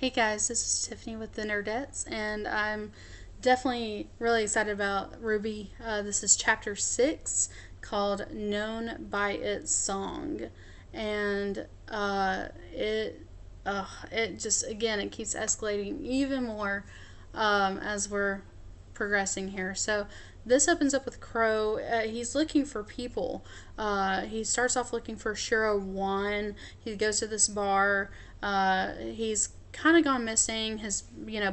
Hey guys, this is Tiffany with the Nerdettes, and I'm definitely really excited about RWBY. This is chapter 6 called Known by Its Song. And it just, again, it keeps escalating even more as we're progressing here. So this opens up with Crow. He's looking for people. He starts off looking for Shiro 1. He goes to this bar. He's kind of gone missing. His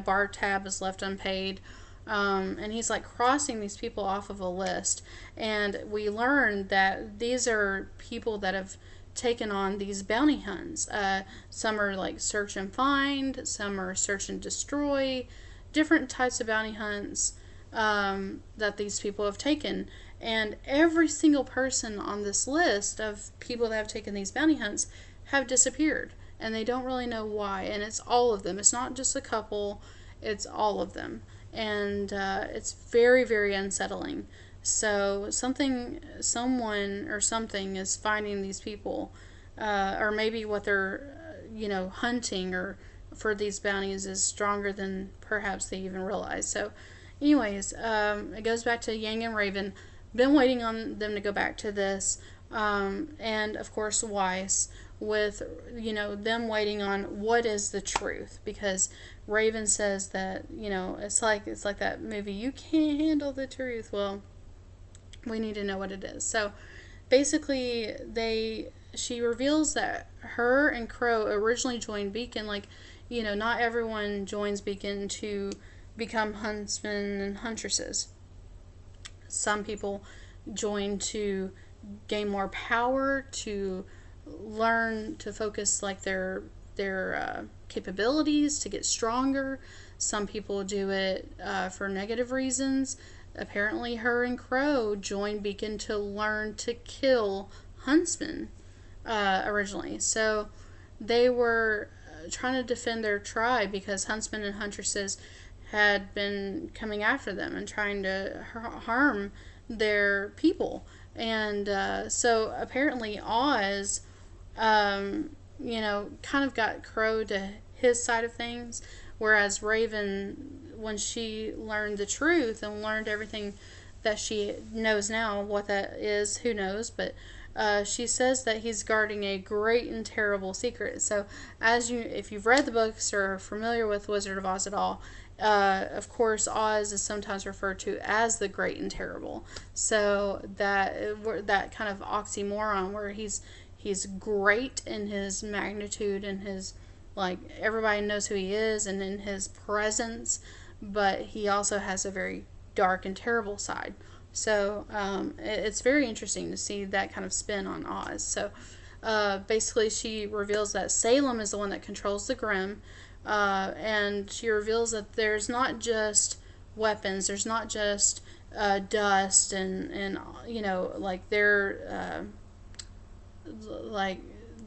bar tab is left unpaid. And he's like crossing these people off of a list. And we learn that these are people that have taken on these bounty hunts. Some are like search and find, some are search and destroy, different types of bounty hunts that these people have taken. And every single person on this list of people that have taken these bounty hunts have disappeared. And they don't really know why. And it's all of them. It's not just a couple, it's all of them. And it's very, very unsettling. So someone or something is finding these people, or maybe what they're, hunting or for these bounties is stronger than perhaps they even realize. So, anyways, it goes back to Yang and Raven. Been waiting on them to go back to this, and of course Weiss with them waiting on what is the truth, because Raven says that it's like that movie, you can't handle the truth. Well, we need to know what it is. So basically she reveals that her and Crow originally joined Beacon. Not everyone joins Beacon to become huntsmen and huntresses. Some people join to gain more power, to learn to focus their capabilities, to get stronger. Some people do it for negative reasons. Apparently her and Crow joined Beacon to learn to kill huntsmen originally. So they were trying to defend their tribe because huntsmen and huntresses had been coming after them and trying to harm their people. And so apparently Oz kind of got Crow to his side of things, whereas Raven, when she learned the truth and learned everything that she knows now, what that is, who knows, but she says that he's guarding a great and terrible secret. So if you've read the books or are familiar with Wizard of Oz at all, of course Oz is sometimes referred to as the great and terrible. So that kind of oxymoron where he's great in his magnitude and his, everybody knows who he is and in his presence, but he also has a very dark and terrible side. So it's very interesting to see that kind of spin on Oz. So basically she reveals that Salem is the one that controls the Grimm, and she reveals that there's not just weapons, there's not just dust and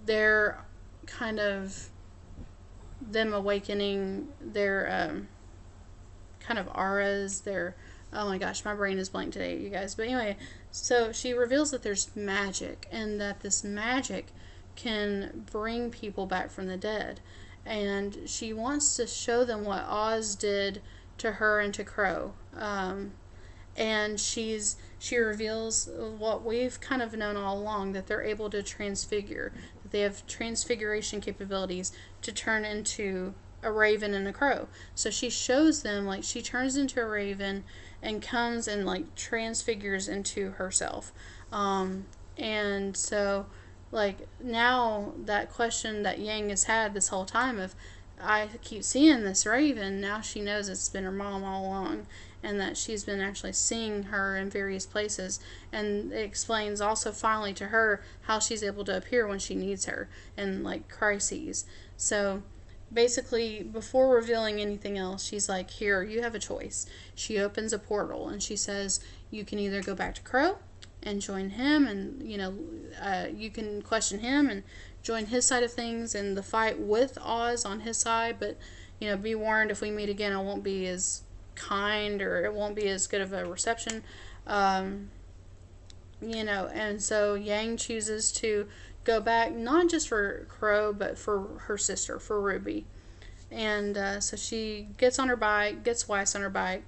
they're kind of them awakening their kind of auras, their, oh my gosh, my brain is blank today, you guys. But anyway, so she reveals that there's magic, and that this magic can bring people back from the dead. And she wants to show them what Oz did to her and to Crow. And she reveals what we've kind of known all along, that they're able to transfigure, that they have transfiguration capabilities to turn into a raven and a crow. So she shows them, she turns into a raven and comes and transfigures into herself. And so now that question that Yang has had this whole time of, I keep seeing this raven, now she knows it's been her mom all along, and that she's been actually seeing her in various places. And it explains also finally to her how she's able to appear when she needs her in crises. So basically, before revealing anything else, she's like, here, you have a choice. She opens a portal and she says, you can either go back to Crow and join him, and you can question him and join his side of things and the fight with Oz on his side, but be warned, if we meet again, I won't be as kind, or it won't be as good of a reception. And so Yang chooses to go back, not just for Crow, but for her sister, for RWBY. And so she gets on her bike, gets Weiss on her bike,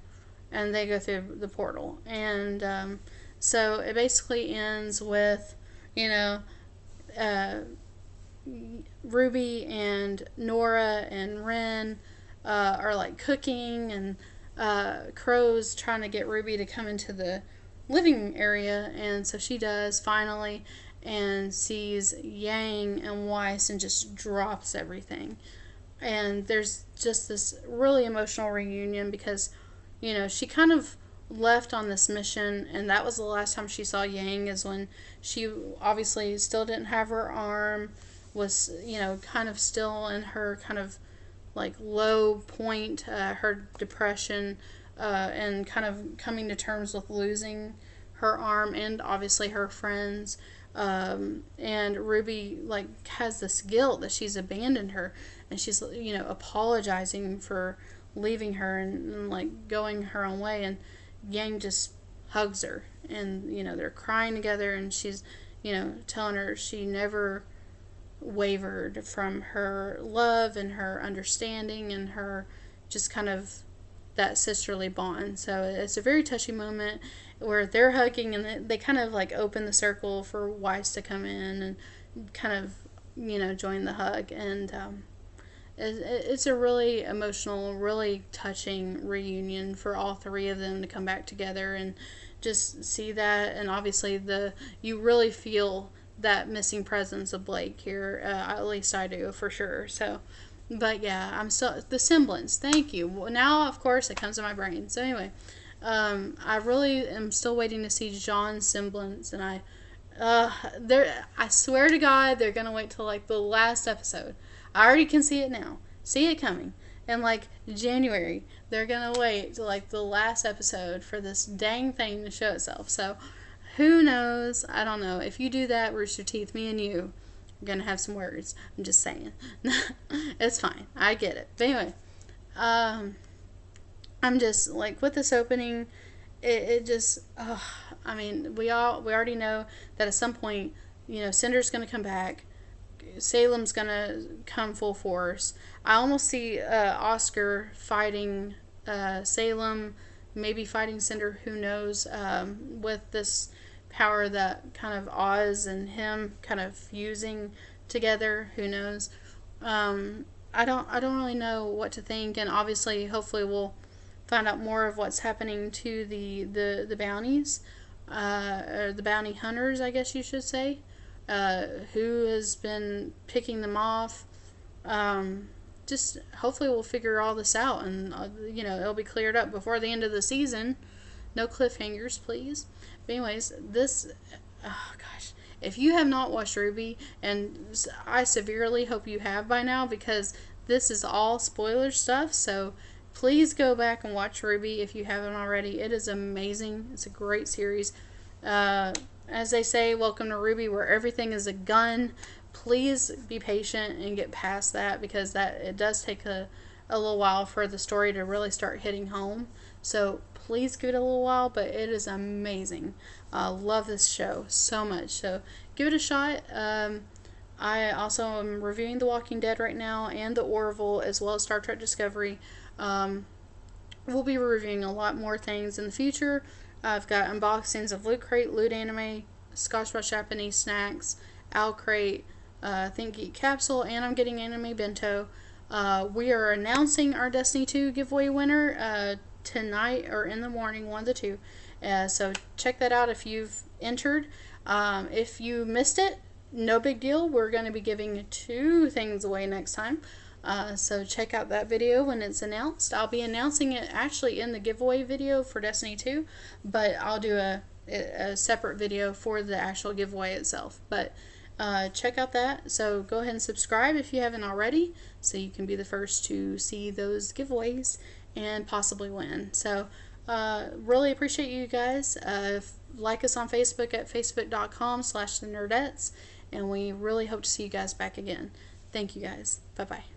and they go through the portal. And so it basically ends with, you know, uh, Ruby and Nora and Ren are like cooking, and Crow's trying to get Ruby to come into the living area, and so she does finally, and sees Yang and Weiss and just drops everything. And there's just this really emotional reunion because, you know, she kind of left on this mission, and that was the last time she saw Yang, is when she obviously still didn't have her arm, was, you know, kind of still in her kind of like low point, her depression, and kind of coming to terms with losing her arm and obviously her friends. And Ruby like has this guilt that she's abandoned her, and she's, you know, apologizing for leaving her, and like going her own way, and Yang just hugs her, and, you know, they're crying together, and she's, you know, telling her she never wavered from her love and her understanding and her just kind of that sisterly bond. So it's a very touching moment where they're hugging, and they kind of like open the circle for Weiss to come in and kind of, you know, join the hug. And it's a really emotional, really touching reunion for all three of them to come back together and just see that. And obviously you really feel that missing presence of Blake here, at least I do for sure. So, but yeah, I'm still the semblance. Thank you. Well, now, of course, it comes to my brain. So anyway, I really am still waiting to see John's semblance, and I swear to God, they're gonna wait till like the last episode. I already can see it now. See it coming. In like January, they're gonna wait till like the last episode for this dang thing to show itself. So, who knows? I don't know. If you do that, Rooster Teeth, me and you are gonna have some words. I'm just saying. It's fine. I get it. But anyway, I'm just like with this opening, it just. I mean, we already know that at some point, you know, Cinder's gonna come back. Salem's gonna come full force. I almost see Oscar fighting Salem, maybe fighting Cinder. Who knows? With this power that kind of Oz and him kind of fusing together. Who knows? I don't really know what to think. And obviously, hopefully, we'll find out more of what's happening to the bounties, or the bounty hunters, I guess you should say. Who has been picking them off. Just hopefully we'll figure all this out, and you know, it'll be cleared up before the end of the season. No cliffhangers, please. But anyways, gosh, if you have not watched RWBY, and I severely hope you have by now, because this is all spoiler stuff, so please go back and watch RWBY if you haven't already. It is amazing. It's a great series. As they say, welcome to RWBY, where everything is a gun. Please be patient and get past that, because it does take a little while for the story to really start hitting home. So please give it a little while, but it is amazing. I love this show so much. So give it a shot. I also am reviewing The Walking Dead right now, and The Orville, as well as Star Trek Discovery. We'll be reviewing a lot more things in the future. I've got unboxings of Loot Crate, Loot Anime, Scotch Brush Japanese Snacks, Owl Crate, Think Geek Capsule, and I'm getting Anime Bento. We are announcing our Destiny 2 giveaway winner tonight or in the morning, one of the two. So check that out if you've entered. If you missed it, no big deal. We're going to be giving 2 things away next time. So check out that video when it's announced. I'll be announcing it actually in the giveaway video for Destiny 2, but I'll do a separate video for the actual giveaway itself. But check out that. So go ahead and subscribe if you haven't already, so you can be the first to see those giveaways and possibly win. So really appreciate you guys. Like us on Facebook at facebook.com/thenerdettes, and we really hope to see you guys back again. Thank you guys. Bye-bye.